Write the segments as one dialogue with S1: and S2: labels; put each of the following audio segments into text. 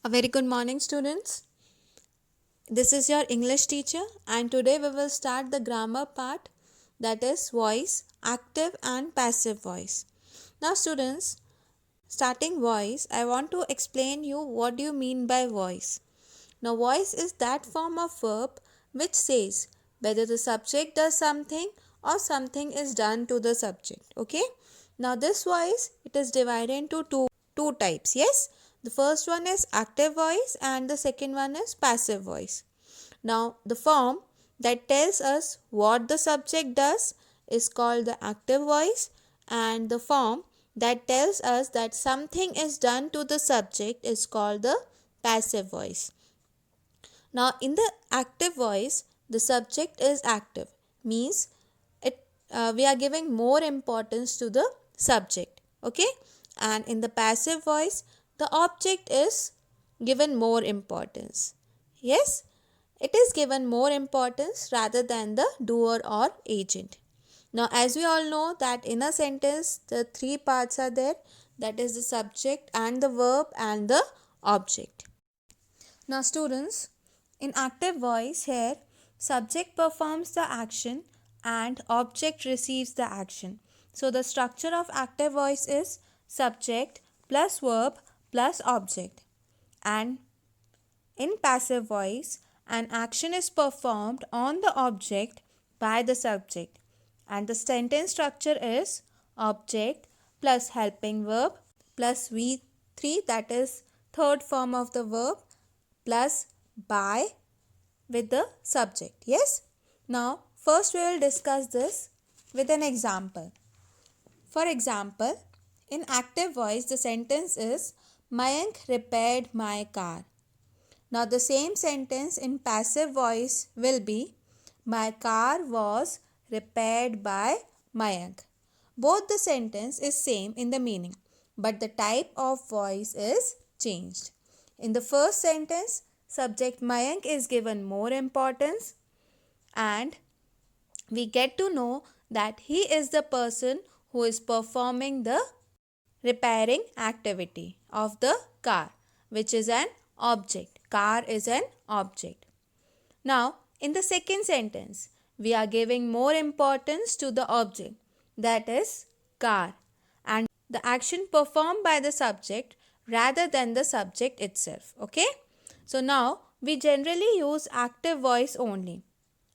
S1: A very good morning, students. This is your English teacher, and today we will start the grammar part, that is voice, active and passive voice. Now, students, starting voice, I want to explain you what do you mean by voice. Now, voice is that form of verb which says whether the subject does something or something is done to the subject. Okay. Now, this voice it is divided into two types. Yes, the first one is active voice and the second one is passive voice. Now, the form that tells us what the subject does is called the active voice, and the form that tells us that something is done to the subject is called the passive voice. Now, in the active voice, the subject is active, means we are giving more importance to the subject. Okay, and in the passive voice, the object is given more importance. Yes, it is given more importance rather than the doer or agent. Now, as we all know that in a sentence, the three parts are there, that is the subject and the verb and the object. Now, students, in active voice here, subject performs the action and object receives the action. So, the structure of active voice is subject plus verb plus object. And in passive voice, an action is performed on the object by the subject. And the sentence structure is object plus helping verb plus V3, that is third form of the verb, plus by with the subject. Yes. Now, first we will discuss this with an example. For example, in active voice, the sentence is Mayank repaired my car. Now, the same sentence in passive voice will be my car was repaired by Mayank. Both the sentence is same in the meaning, but the type of voice is changed. In the first sentence, subject Mayank is given more importance, and we get to know that he is the person who is performing the repairing activity of the car, which is an object. Car is an object. Now, in the second sentence, we are giving more importance to the object, that is car, and the action performed by the subject rather than the subject itself. Okay. So, now we generally use active voice only.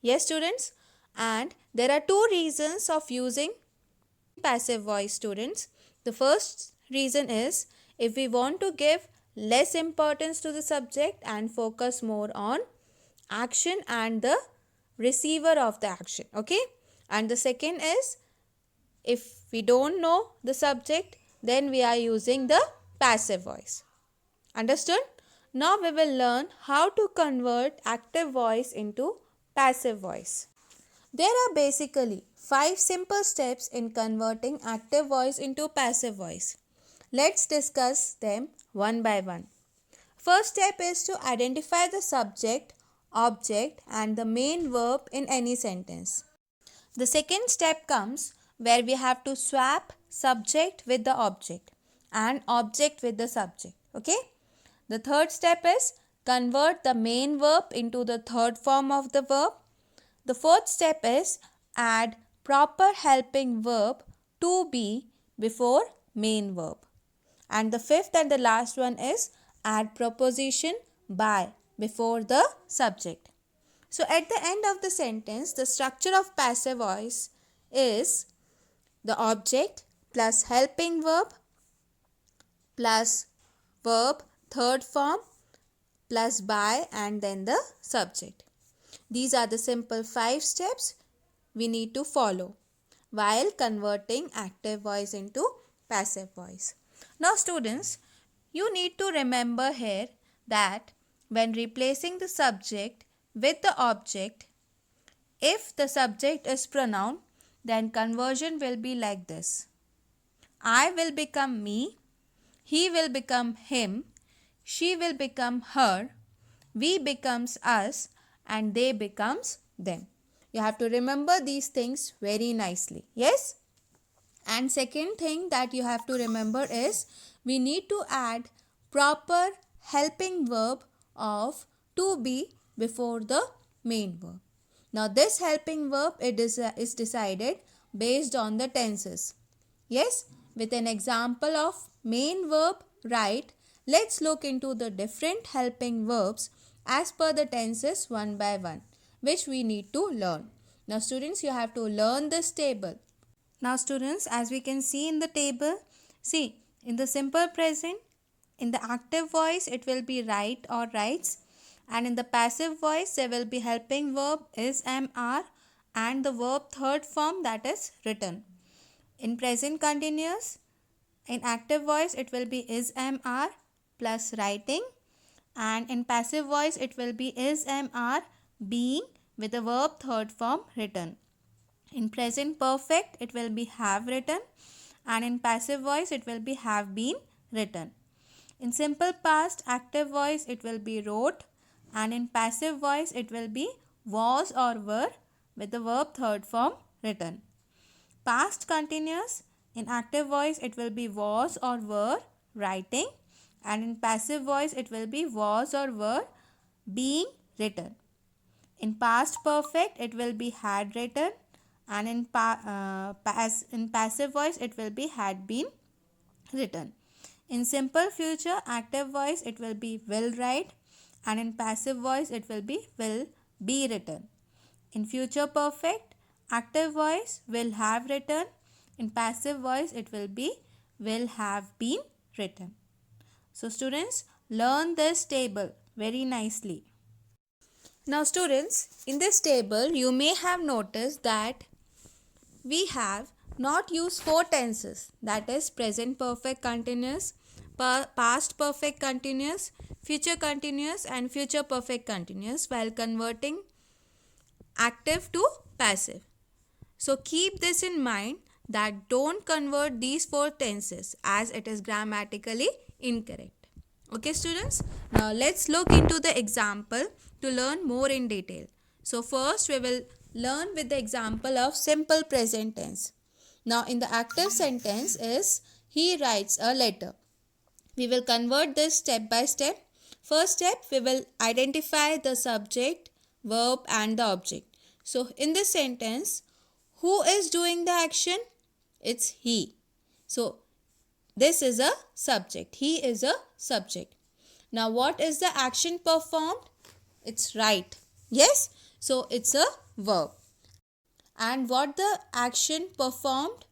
S1: Yes, students? And there are two reasons of using passive voice, students. The first reason is if we want to give less importance to the subject and focus more on action and the receiver of the action. Okay. And the second is if we don't know the subject, then we are using the passive voice. Understood? Now we will learn how to convert active voice into passive voice. There are basically 5 simple steps in converting active voice into passive voice. Let's discuss them one by one. First step is to identify the subject, object and the main verb in any sentence. The second step comes where we have to swap subject with the object and object with the subject. Okay? The third step is convert the main verb into the third form of the verb. The fourth step is add proper helping verb to be before main verb. And the fifth and the last one is add preposition by before the subject. So at the end of the sentence, the structure of passive voice is the object plus helping verb plus verb third form plus by and then the subject. These are the simple 5 steps we need to follow while converting active voice into passive voice. Now students, you need to remember here that when replacing the subject with the object, if the subject is pronoun, then conversion will be like this. I will become me, he will become him, she will become her, we becomes us, and they becomes them. You have to remember these things very nicely. Yes? And second thing that you have to remember is we need to add proper helping verb of to be before the main verb. Now this helping verb is decided based on the tenses. Yes, with an example of main verb write, let's look into the different helping verbs as per the tenses one by one, which we need to learn. Now students, you have to learn this table. Now students, as we can see in the table, see in the simple present, in the active voice it will be write or writes, and in the passive voice there will be helping verb is, am, are, and the verb third form, that is written. In present continuous, in active voice it will be is, am, are plus writing, and in passive voice it will be is, am, are being with the verb third form written. In present perfect it will be have written, and in passive voice it will be have been written. In simple past active voice it will be wrote, and in passive voice it will be was or were with the verb third form written. Past continuous, in active voice it will be was or were writing, and in passive voice it will be was or were being written. In past perfect it will be had written, and in passive voice it will be had been written. In simple future active voice it will be will write, and in passive voice it will be will be written. In future perfect active voice will have written, in passive voice it will be will have been written. So students, learn this table very nicely. Now students, in this table you may have noticed that we have not used four tenses, that is present perfect continuous, past perfect continuous, future continuous and future perfect continuous while converting active to passive. So keep this in mind that don't convert these four tenses as it is grammatically incorrect. Okay students, now let's look into the example to learn more in detail. So first we will learn with the example of simple present tense. Now in the active sentence is he writes a letter. We will convert this step by step. First step, we will identify the subject, verb and the object. So in this sentence, who is doing the action? It's he. So this is a subject. He is a subject. Now what is the action performed? It's write. Yes. So it's a verb. And what the action performed?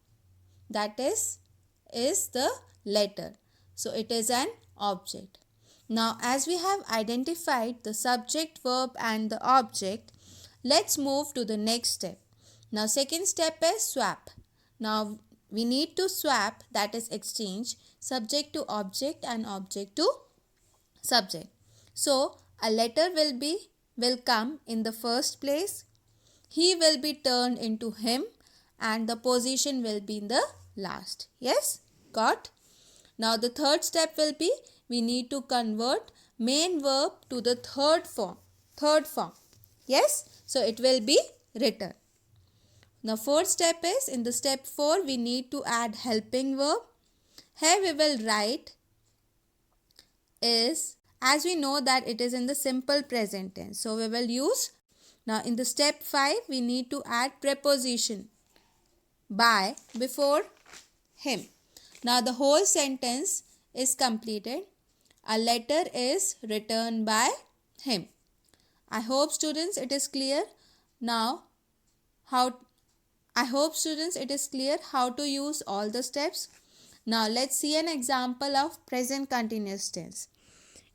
S1: That is the letter. So it is an object. Now as we have identified the subject, verb and the object, let's move to the next step. Now second step is swap. Now we need to swap, that is exchange, subject to object and object to subject. So a letter will come in the first place. He will be turned into him and the position will be in the last. Yes, got? Now the third step will be we need to convert main verb to the third form. Yes, so it will be written. Now fourth step is in the step 4 we need to add helping verb. Here we will write is, as we know that it is in the simple present tense. So we will use. Now in the step 5 we need to add preposition by before him. Now the whole sentence is completed. A letter is written by him. I hope students it is clear now how to use all the steps. Now let's see an example of present continuous tense.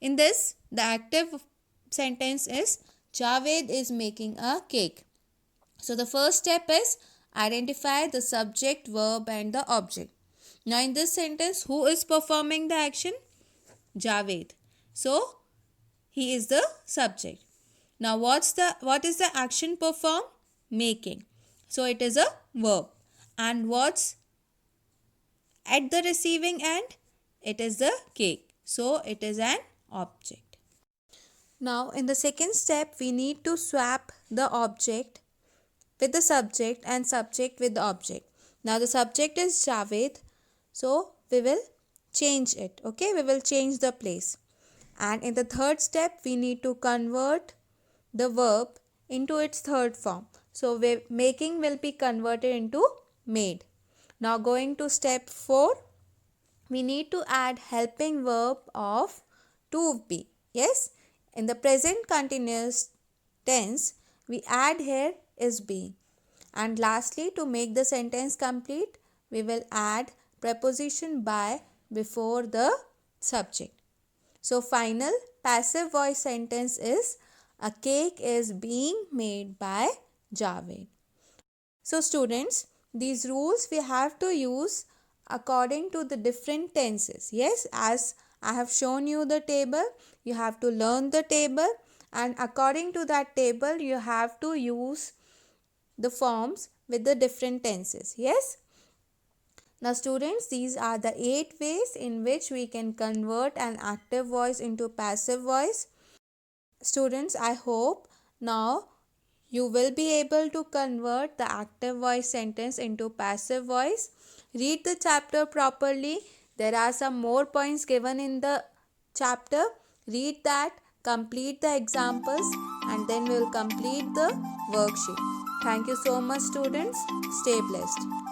S1: In this, the active sentence is Javed is making a cake. So the first step is identify the subject, verb and the object. Now in this sentence, who is performing the action? Javed. So he is the subject. Now what is the action performed? Making. So it is a verb. And what's at the receiving end? It is the cake. So it is an object. Now in the second step we need to swap the object with the subject and subject with the object. Now the subject is Javed. So we will change it. Okay, we will change the place. And in the third step, we need to convert the verb into its third form. So making will be converted into made. Now going to step 4, we need to add helping verb of to be. Yes, in the present continuous tense, we add here is being. And lastly, to make the sentence complete, we will add preposition by before the subject. So final passive voice sentence is a cake is being made by Javed. So students, these rules we have to use according to the different tenses. Yes, as I have shown you the table, you have to learn the table, and according to that table you have to use the forms with the different tenses. Yes. Now students, these are the 8 ways in which we can convert an active voice into passive voice. Students, I hope now you will be able to convert the active voice sentence into passive voice. Read the chapter properly. There are some more points given in the chapter. Read that, complete the examples, and then we will complete the worksheet. Thank you so much students. Stay blessed.